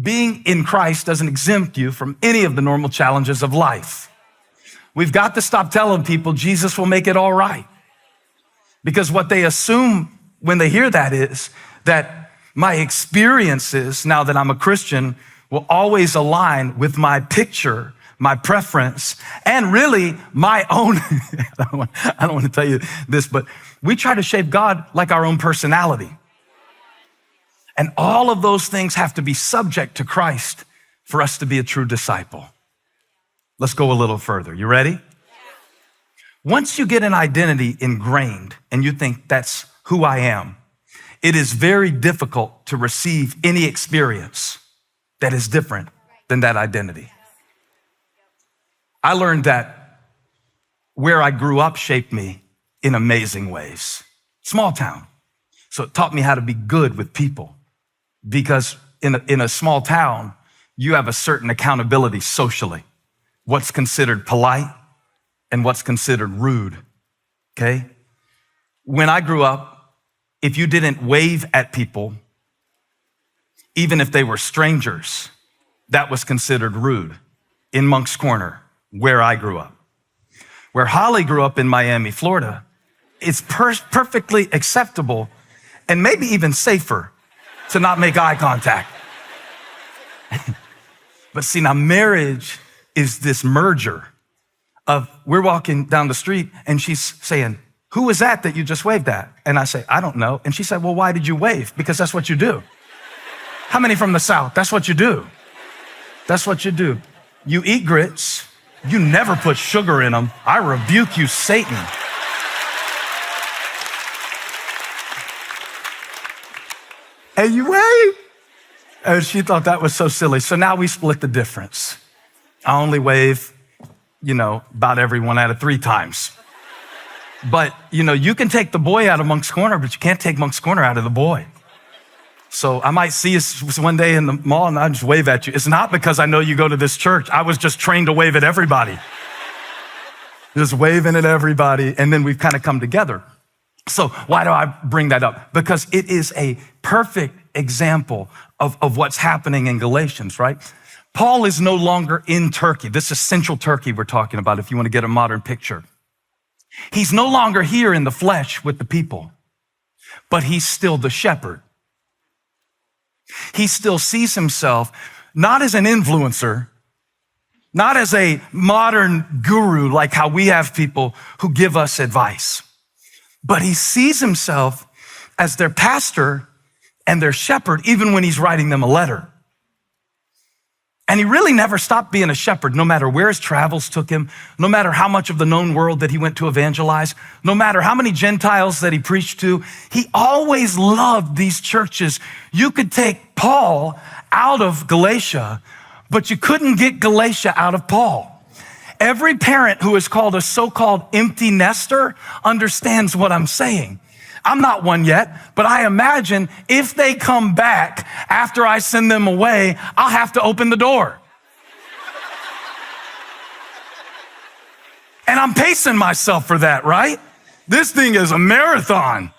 being in Christ doesn't exempt you from any of the normal challenges of life. We've got to stop telling people Jesus will make it all right. Because what they assume when they hear that is that my experiences, now that I'm a Christian, will always align with my picture, my preference, and really my own, I don't want to tell you this, but we try to shape God like our own personality. And all of those things have to be subject to Christ for us to be a true disciple. Let's go a little further. You ready? Once you get an identity ingrained and you think that's who I am, it is very difficult to receive any experience that is different than that identity. I learned that where I grew up shaped me in amazing ways. Small town. So it taught me how to be good with people, because in a small town, you have a certain accountability socially. What's considered polite and what's considered rude, okay? When I grew up, if you didn't wave at people, even if they were strangers, that was considered rude in Moncks Corner, where I grew up. Where Holly grew up in Miami, Florida, it's perfectly acceptable and maybe even safer to not make eye contact. But see, now marriage is this merger of we're walking down the street and she's saying, who was that you just waved at? And I say, I don't know. And she said, well, why did you wave? Because that's what you do. How many from the South? That's what you do. That's what you do. You eat grits. You never put sugar in them. I rebuke you, Satan. And you wave. And she thought that was so silly. So now we split the difference. I only wave, about every 1 out of 3 times. But, you can take the boy out of Moncks Corner, but you can't take Moncks Corner out of the boy. So I might see you one day in the mall and I just wave at you. It's not because I know you go to this church. I was just trained to wave at everybody. Just waving at everybody. And then we've kind of come together. So why do I bring that up? Because it is a perfect example of what's happening in Galatians, right? Paul is no longer in Turkey. This is Central Turkey we're talking about, if you want to get a modern picture. He's no longer here in the flesh with the people, but he's still the shepherd. He still sees himself not as an influencer, not as a modern guru like how we have people who give us advice, but he sees himself as their pastor and their shepherd, even when he's writing them a letter. And he really never stopped being a shepherd, no matter where his travels took him, no matter how much of the known world that he went to evangelize, no matter how many Gentiles that he preached to. He always loved these churches. You could take Paul out of Galatia, but you couldn't get Galatia out of Paul. Every parent who is called a so-called empty nester understands what I'm saying. I'm not one yet, but I imagine if they come back after I send them away, I'll have to open the door. And I'm pacing myself for that, right? This thing is a marathon.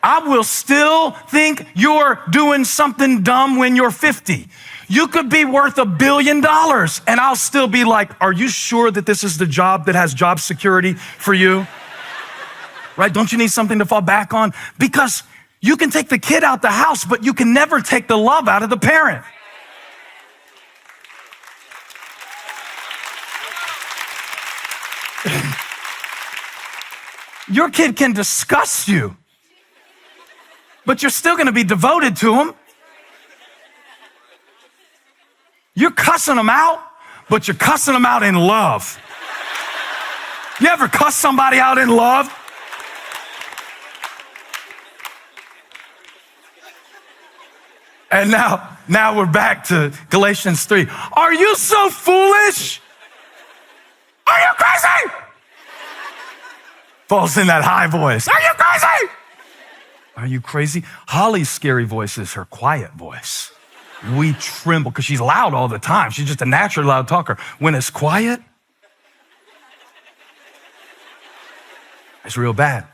I will still think you're doing something dumb when you're 50. You could be worth $1 billion and I'll still be like, are you sure that this is the job that has job security for you? Right? Don't you need something to fall back on? Because you can take the kid out the house, but you can never take the love out of the parent. Your kid can disgust you, but you're still going to be devoted to him. You're cussing them out, but you're cussing them out in love. You ever cuss somebody out in love? And now we're back to Galatians 3. Are you so foolish? Are you crazy? Paul's in that high voice. Are you crazy? Are you crazy? Holly's scary voice is her quiet voice. We tremble because she's loud all the time. She's just a naturally loud talker. When it's quiet, it's real bad.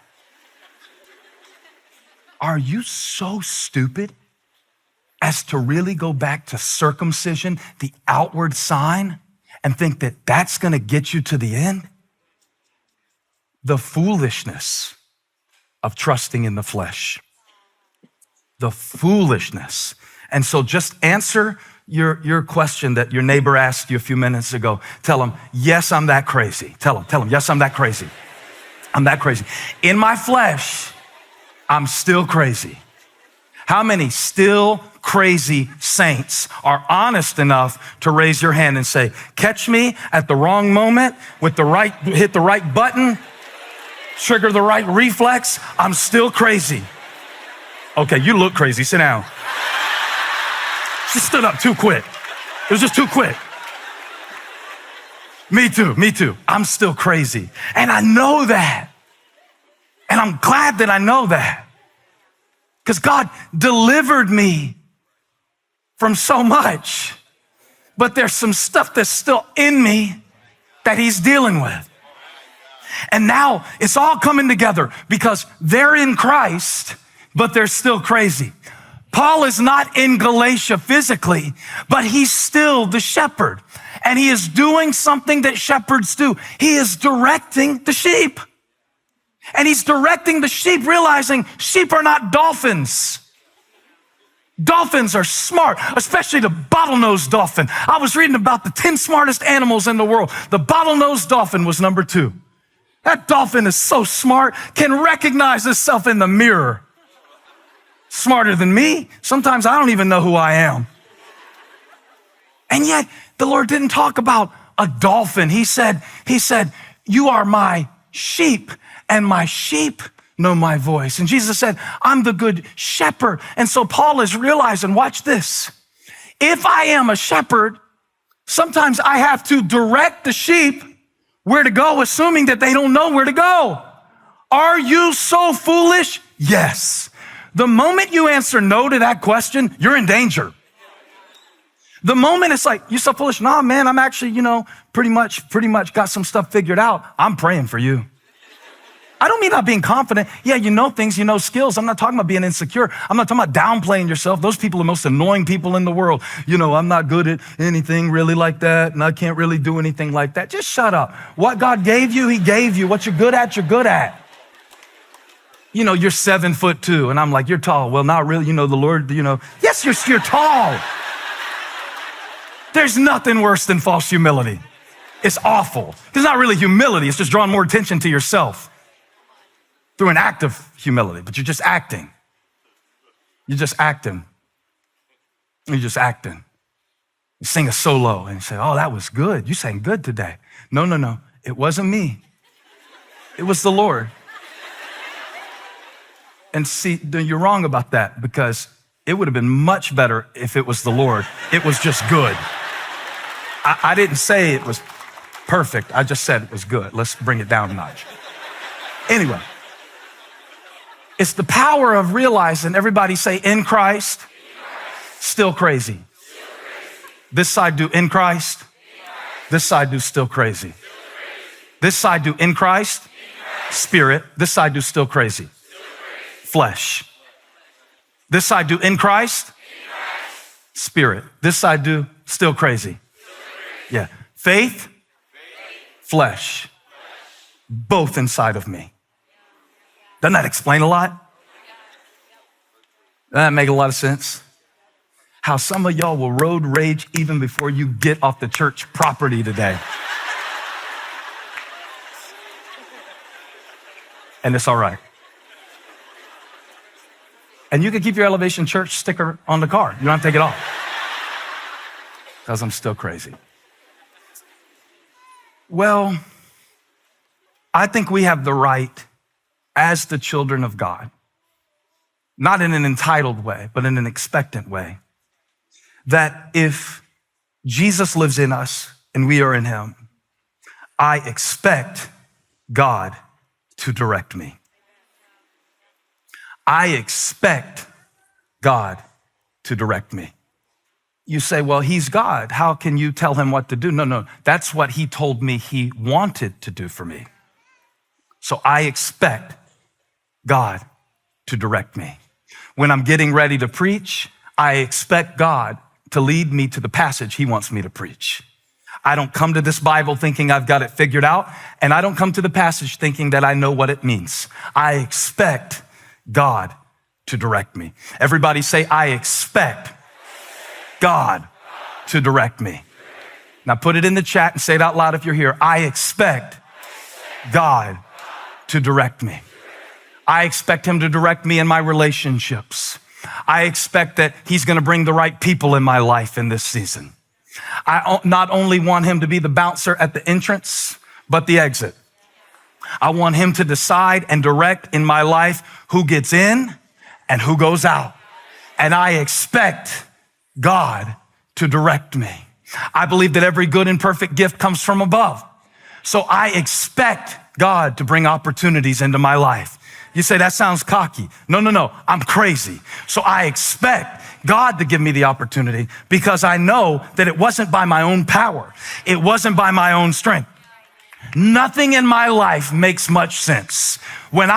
Are you so stupid? as to really go back to circumcision, the outward sign, and think that that's going to get you to the end? The foolishness of trusting in the flesh. The foolishness. And so just answer your question that your neighbor asked you a few minutes ago. Tell him, yes, I'm that crazy. Tell him, yes, I'm that crazy. I'm that crazy. In my flesh, I'm still crazy. How many still crazy saints are honest enough to raise your hand and say, catch me at the wrong moment with hit the right button, trigger the right reflex, I'm still crazy. Okay, you look crazy, sit down. She stood up too quick. It was just too quick. Me too. I'm still crazy. And I know that. And I'm glad that I know that. Because God delivered me from so much. But there's some stuff that's still in me that he's dealing with. And now it's all coming together because they're in Christ, but they're still crazy. Paul is not in Galatia physically, but he's still the shepherd. And he is doing something that shepherds do. He is directing the sheep. And he's directing the sheep, realizing sheep are not dolphins. Dolphins are smart, especially the bottlenose dolphin. I was reading about the 10 smartest animals in the world. The bottlenose dolphin was number 2. That dolphin is so smart, can recognize itself in the mirror. Smarter than me. Sometimes I don't even know who I am. And yet the Lord didn't talk about a dolphin. He said, you are my sheep and my sheep know my voice. And Jesus said, I'm the good shepherd. And so Paul is realizing, watch this. If I am a shepherd, sometimes I have to direct the sheep where to go, assuming that they don't know where to go. Are you so foolish? Yes. The moment you answer no to that question, you're in danger. The moment it's like, you're so foolish. Nah, man, I'm actually, pretty much got some stuff figured out. I'm praying for you. I don't mean not being confident. Yeah, you know things, you know skills. I'm not talking about being insecure. I'm not talking about downplaying yourself. Those people are the most annoying people in the world. I'm not good at anything really like that, and I can't really do anything like that. Just shut up. What God gave you, he gave you. What you're good at, you're good at. You're 7'2", and I'm like, you're tall. Well, not really. The Lord, yes, you're tall. There's nothing worse than false humility. It's awful. It's not really humility. It's just drawing more attention to yourself through an act of humility, but you're just acting. You're just acting. You're just acting. You sing a solo and you say, oh, that was good. You sang good today. No. It wasn't me. It was the Lord. And see, you're wrong about that because it would have been much better if it was the Lord. It was just good. I didn't say it was perfect. I just said it was good. Let's bring it down a notch. Anyway, it's the power of realizing, everybody say, in Christ, still crazy. This side do in Christ. This side do still crazy. This side do in Christ, spirit. This side do still crazy. Flesh. This side do in Christ, spirit. This side do still crazy. Yeah. Faith, flesh, both inside of me. Doesn't that explain a lot? Doesn't that make a lot of sense? How some of y'all will road rage even before you get off the church property today. And it's all right. And you can keep your Elevation Church sticker on the car. You don't have to take it off. Because I'm still crazy. Well, I think we have the right as the children of God, not in an entitled way, but in an expectant way, that if Jesus lives in us and we are in him, I expect God to direct me. I expect God to direct me. You say, well, he's God. How can you tell him what to do? No. That's what he told me he wanted to do for me. So I expect God to direct me. When I'm getting ready to preach, I expect God to lead me to the passage he wants me to preach. I don't come to this Bible thinking I've got it figured out, and I don't come to the passage thinking that I know what it means. I expect God to direct me. Everybody say, I expect God to direct me. Now put it in the chat and say it out loud if you're here. I expect God to direct me. I expect him to direct me in my relationships. I expect that he's going to bring the right people in my life in this season. I not only want him to be the bouncer at the entrance, but the exit. I want him to decide and direct in my life who gets in and who goes out. And I expect God to direct me. I believe that every good and perfect gift comes from above. So I expect God to bring opportunities into my life. You say, that sounds cocky. No, I'm crazy. So I expect God to give me the opportunity because I know that it wasn't by my own power. It wasn't by my own strength. Nothing in my life makes much sense. When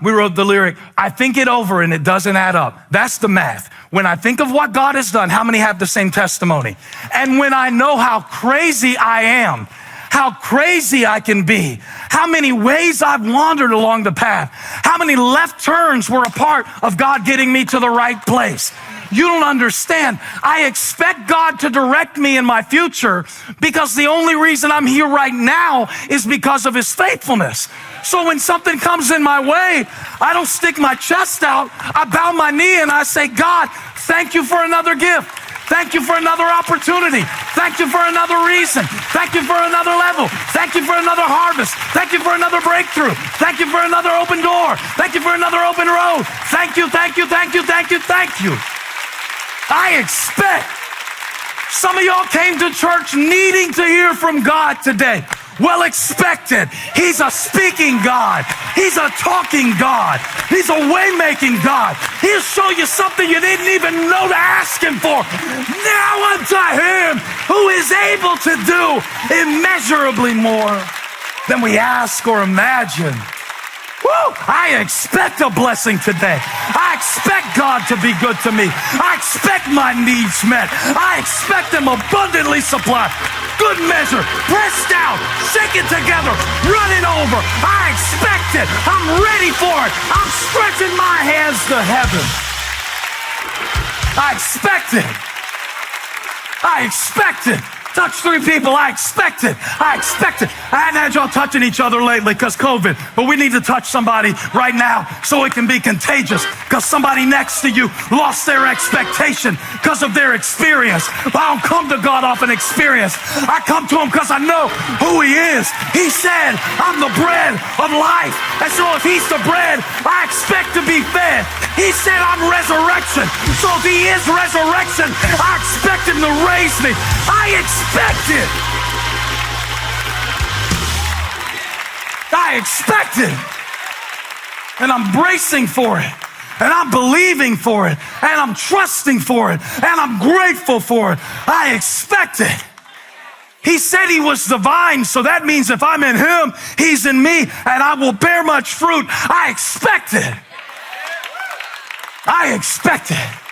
we wrote the lyric, I think it over and it doesn't add up. That's the math. When I think of what God has done, how many have the same testimony? And when I know how crazy I am, how crazy I can be, how many ways I've wandered along the path, how many left turns were a part of God getting me to the right place. You don't understand. I expect God to direct me in my future because the only reason I'm here right now is because of his faithfulness. So when something comes in my way, I don't stick my chest out. I bow my knee and I say, God, thank you for another gift. Thank you for another opportunity. Thank you for another reason. Thank you for another level. Thank you for another harvest. Thank you for another breakthrough. Thank you for another open door. Thank you for another open road. Thank you, thank you, thank you, thank you, thank you. I expect. Some of y'all came to church needing to hear from God today. Well expected. He's a speaking God. He's a talking God. He's a way-making God. He'll show you something you didn't even know to ask him for. Now unto him who is able to do immeasurably more than we ask or imagine. Woo! I expect a blessing today. I expect God to be good to me. I expect my needs met. I expect him abundantly supplied. Good measure, pressed down, shake it together, run it over. I expect it. I'm ready for it. I'm stretching my hands to heaven. I expect it. I expect it. Touch 3 people. I expect it. I expect it. I hadn't had y'all touching each other lately because COVID, but we need to touch somebody right now so it can be contagious because somebody next to you lost their expectation because of their experience. But I don't come to God off an experience. I come to him because I know who he is. He said, I'm the bread of life. And so if he's the bread, I expect to be fed. He said, I'm resurrection. So if he is resurrection, I expect him to raise me. I expect it. I expect it. And I'm bracing for it. And I'm believing for it. And I'm trusting for it. And I'm grateful for it. I expect it. He said he was the vine, so that means if I'm in him, he's in me, and I will bear much fruit. I expect it. I expect it.